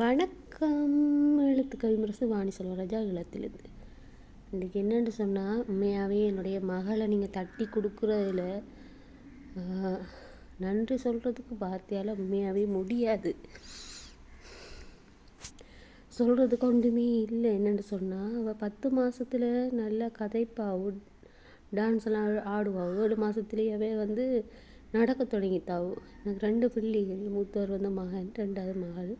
வணக்கம். எழுத்துக்கள் முரசு வாணி செல்வராஜா ஈழத்திலிருந்து. இன்றைக்கி என்னென்னு சொன்னால், உண்மையாகவே என்னுடைய மகளை நீங்கள் தட்டி கொடுக்குறதுல நன்றி சொல்கிறதுக்கு வார்த்தையால் உண்மையாகவே முடியாது. சொல்கிறதுக்கு ஒன்றுமே இல்லை. என்னென்னு சொன்னால், அவள் 10 மாதத்தில் நல்லா கதைப்பாவு, டான்ஸ் எல்லாம் ஆடுவாள். 7 மாதத்துலேயே வந்து நடக்க தொடங்கிட்டாவு. எனக்கு 2 பிள்ளைகள். மூத்தவர் வந்து மகன், 2வது மகள்.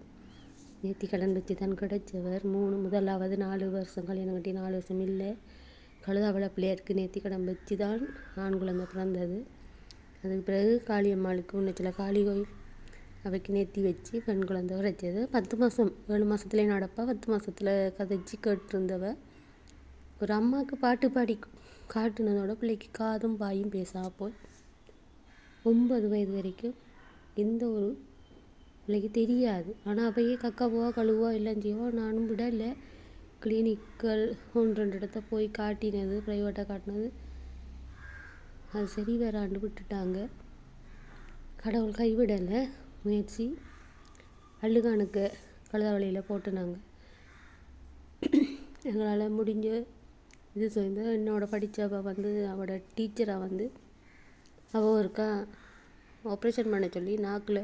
நேர்த்தி கடன் வச்சு தான் கிடைச்சவர். முதலாவது 4 வருஷம் கல்யாணம் கட்டி 4 வருஷம் இல்லை. கழுதாவள பிள்ளையாருக்கு நேர்த்தி கடன் வச்சு தான் ஆண் குழந்தை பிறந்தது. அதுக்கு பிறகு காளியம்மாளுக்கு உன்னச்சில காளி கோயில் அவைக்கு நேர்த்தி வச்சு பெண் குழந்தை கிடைச்சது. 10 மாதம் 7 மாதத்துலேயே நடப்பா. 10 மாதத்தில் கதைச்சி கேட்டிருந்தவ. ஒரு அம்மாவுக்கு பாட்டு பாடி காட்டுனதோட பிள்ளைக்கு காதும் பாயும் பேசாம போய் 9 வயது வரைக்கும் எந்த ஒரு பிள்ளைக்கு தெரியாது. ஆனால் அவையே கக்காவோ கழுவோ எல்லாம் செய்வோ. நானும் விடலை. கிளினிக்கள் 1-2 இடத்த போய் காட்டினது, ப்ரைவேட்டாக காட்டினது. அது சரி வராண்டு விட்டுட்டாங்க. கடவுள் கைவிடலை முயற்சி. அள்ளுகானுக்கு கழுதாவளியில் போட்டுனாங்க. எங்களால் முடிஞ்ச இது செய்து என்னோட படித்தவ வந்து அவளோட டீச்சராக வந்து அவள் ஒருக்கா ஆப்ரேஷன் பண்ண சொல்லி நாக்கில்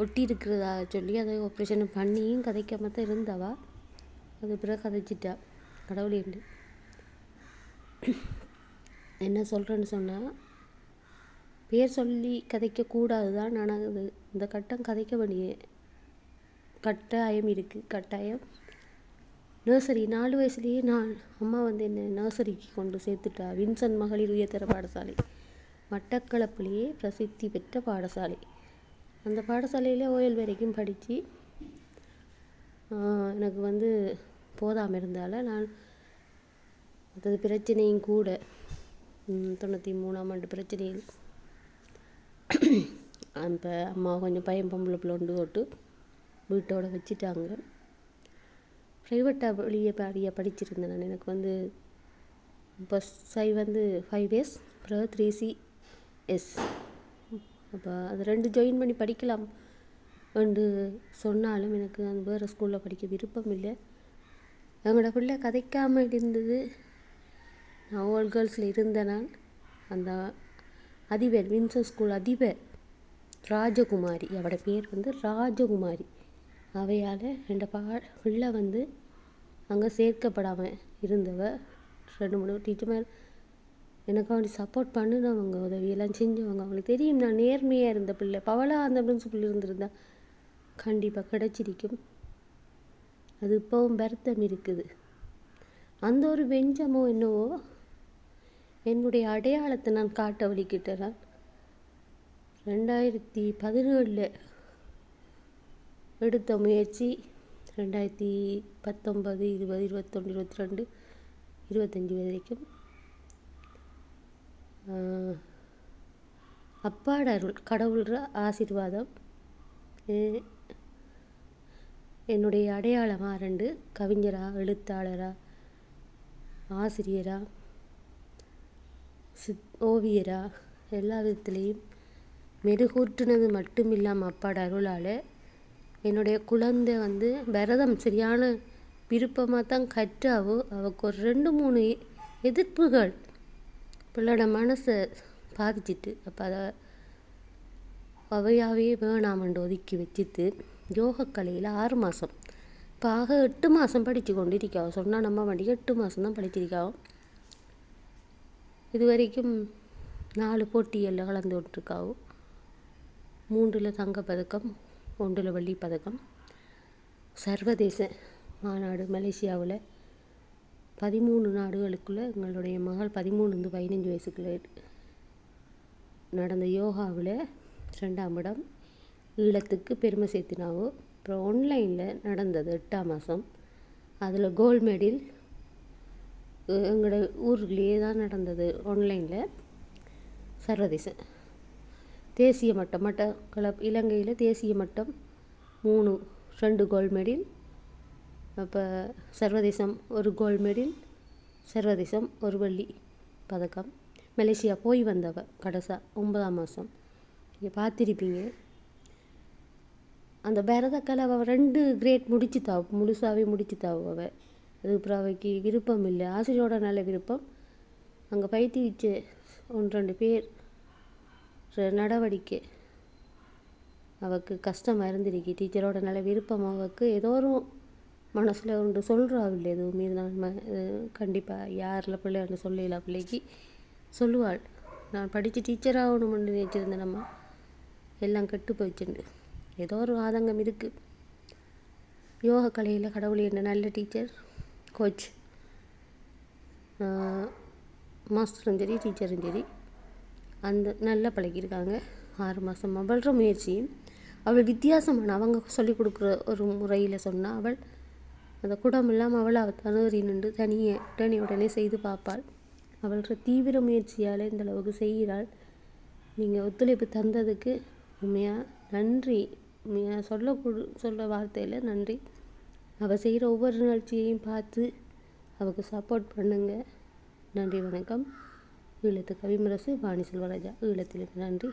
ஒட்டி இருக்கிறதா சொல்லி அதை ஆப்ரேஷன் பண்ணியும் கதைக்காம தான் இருந்தவா. அது பிறகு கதைச்சிட்டா. கடவுளே உண்டு. என்ன சொல்கிறேன்னு சொன்னால், பேர் சொல்லி கதைக்கக்கூடாது தான். ஆனால் அது இந்த கட்டம் கதைக்க வேண்டிய கட்டாயம் இருக்குது. கட்டாயம். நர்சரி 4 வயசுலேயே அம்மா வந்து என்ன நர்சரிக்கு கொண்டு சேர்த்துட்டா. வின்சென்ட் மகளிர் உயர்தர பாடசாலை, மட்டக்களப்பிலேயே பிரசித்தி பெற்ற பாடசாலை. அந்த பாடசாலையில் ஓயல் வரைக்கும் படித்து எனக்கு வந்து போதாமல் இருந்தால நான் அது பிரச்சனையும் கூட 93ஆம் ஆண்டு பிரச்சனையில் இப்போ அம்மா கொஞ்சம் பையன் பொம்பளை பிள்ளை ஒன்று போட்டு வீட்டோடு வச்சுட்டாங்க. ப்ரைவேட்டாக வெளியே பாடியாக படிச்சிருந்தேன் நான். எனக்கு வந்து இப்போ வந்து 5 இயர்ஸ் அப்புறம் 3CS. அப்போ அது 2 ஜாயின் பண்ணி படிக்கலாம் என்று சொன்னாலும் எனக்கு அந்த வேறு ஸ்கூலில் படிக்க விருப்பம் இல்லை. எங்களோட பிள்ளை கதைக்காமல் இருந்தது. நான் ஓல்ட் கேர்ள்ஸில் இருந்தேன். நான் அந்த அதிபர் வின்சன் ஸ்கூல் அதிபர் ராஜகுமாரி, அவட பேர் வந்து ராஜகுமாரி. அவையால் என் பிள்ளை வந்து அங்கே சேர்க்கப்படாமல் இருந்தவ. 2-3 டீச்சர் எனக்கு அவனை சப்போர்ட் பண்ணினவங்க, உதவியெல்லாம் செஞ்சவங்க. அவங்களுக்கு தெரியும் நான் நேர்மையாக இருந்த பிள்ளை. பவளா அந்த பிரின்சிபல் இருந்திருந்தா கண்டிப்பாக கிடச்சிருக்கும். அது இப்போவும் வருத்தம் இருக்குது. அந்த ஒரு வெஞ்சமோ என்னவோ என்னுடைய அடையாளத்தை நான் காட்ட வலிக்கிட்டேன். 2017 எடுத்த முயற்சி 2019, 20, 21, 22, 25 வரைக்கும் அப்பாட அருள், கடவுள்ற ஆசீர்வாதம் என்னுடைய அடையாளமாக 2 கவிஞராக, எழுத்தாளராக, ஆசிரியராக, ஓவியராக எல்லா விதத்துலேயும் மெருகூற்றினது மட்டும் இல்லாமல் அப்பாட அருளால் என்னுடைய குழந்தை வந்து விரதம் சரியான விருப்பமாக தான் கற்றாவோ. அவருக்கு ஒரு 2-3 எதிர்ப்புகள் பிள்ளோட மனசை பாதிச்சிட்டு, அப்போ அதை அவையாகவே வேணாமண்டு ஒதுக்கி வச்சுட்டு யோகக்கலையில் 6 மாதம் இப்போ ஆக 8 மாதம் படித்து கொண்டு இருக்காவோ. சொன்னால் நம்ம வண்டிக்கு 8 மாதம் தான் படிச்சிருக்காவோ. இது வரைக்கும் 4 போட்டிகளில் கலந்து விட்டுருக்காவோ. 3 தங்கப்பதக்கம், 1 வெள்ளி பதக்கம். சர்வதேச மாநாடு மலேசியாவில் 13 நாடுகளுக்குள்ளே எங்களுடைய மகள் 13-15 வயசுக்குள்ளே நடந்த யோகாவில் 2ஆம் இடம். ஈழத்துக்கு பெருமை சேர்த்தினாவோ. அப்புறம் ஆன்லைனில் நடந்தது 8ஆம் மாதம். அதில் கோல்டு மெடல் எங்களோட ஊர்லேயே தான் நடந்தது. ஆன்லைனில் சர்வதேச தேசிய மட்டம் இலங்கையில் தேசிய மட்டம் 2 கோல்டு மெடல். அப்போ சர்வதேசம் 1 கோல்டு மெடல், சர்வதேசம் 1 வெள்ளி பதக்கம். மலேசியா போய் வந்தவ கடைசா 9ஆம் மாதம். நீங்கள் பார்த்துருப்பீங்க. அந்த பரதக்கலை அவள் 2 கிரேட் முடிச்சுட்டாவ, முழுசாகவே முடிச்சுட்டாவ அவள். அதுக்கு அப்புறம் அவைக்கு விருப்பம் இல்லை, ஆசிரியரோட நல்ல விருப்பம். அங்கே பயிற்றுவிச்ச 1-2 பேர் நடவடிக்கை அவൾക്ക് கஷ்டமாக இருந்திருக்கு. டீச்சரோட நல்ல விருப்பம் அவൾക്ക്. ஏதோ ஒரு மனசில் ஒன்று சொல்கிறாள், எதுவுமே நான் கண்டிப்பாக யாரில் பிள்ளைன்னு சொல்லல, பிள்ளைக்கு சொல்லுவாள், நான் படித்து டீச்சர் ஆகணும்னு நினச்சிருந்தேன், நம்ம எல்லாம் கெட்டு போயிடுச்சுண்டு. ஏதோ ஒரு ஆதங்கம் இருக்குது. யோகா கலையில் கடவுள் என்ன நல்ல டீச்சர், கோச், மாஸ்டரும் சரி டீச்சரும் சரி அந்த நல்லா பழகியிருக்காங்க. 6 மாதம் அவள்ற முயற்சியும் அவள் வித்தியாசமான அவங்க சொல்லிக் கொடுக்குற ஒரு முறையில் சொன்னால் அவள் அந்த குடம் இல்லாமல் அவள் தனறி நின்று உடனே செய்து பார்ப்பாள். அவள்ற தீவிர முயற்சியால் இந்த அளவுக்கு செய்கிறாள். நீங்கள் ஒத்துழைப்பு தந்ததுக்கு உண்மையாக நன்றி. சொல்ல வார்த்தையில் நன்றி. அவள் செய்கிற ஒவ்வொரு நிகழ்ச்சியையும் பார்த்து அவளுக்கு சப்போர்ட் பண்ணுங்கள். நன்றி, வணக்கம். ஈழத்து கவிமுரசு வாணி செல்வராஜா. ஈழத்திற்கு நன்றி.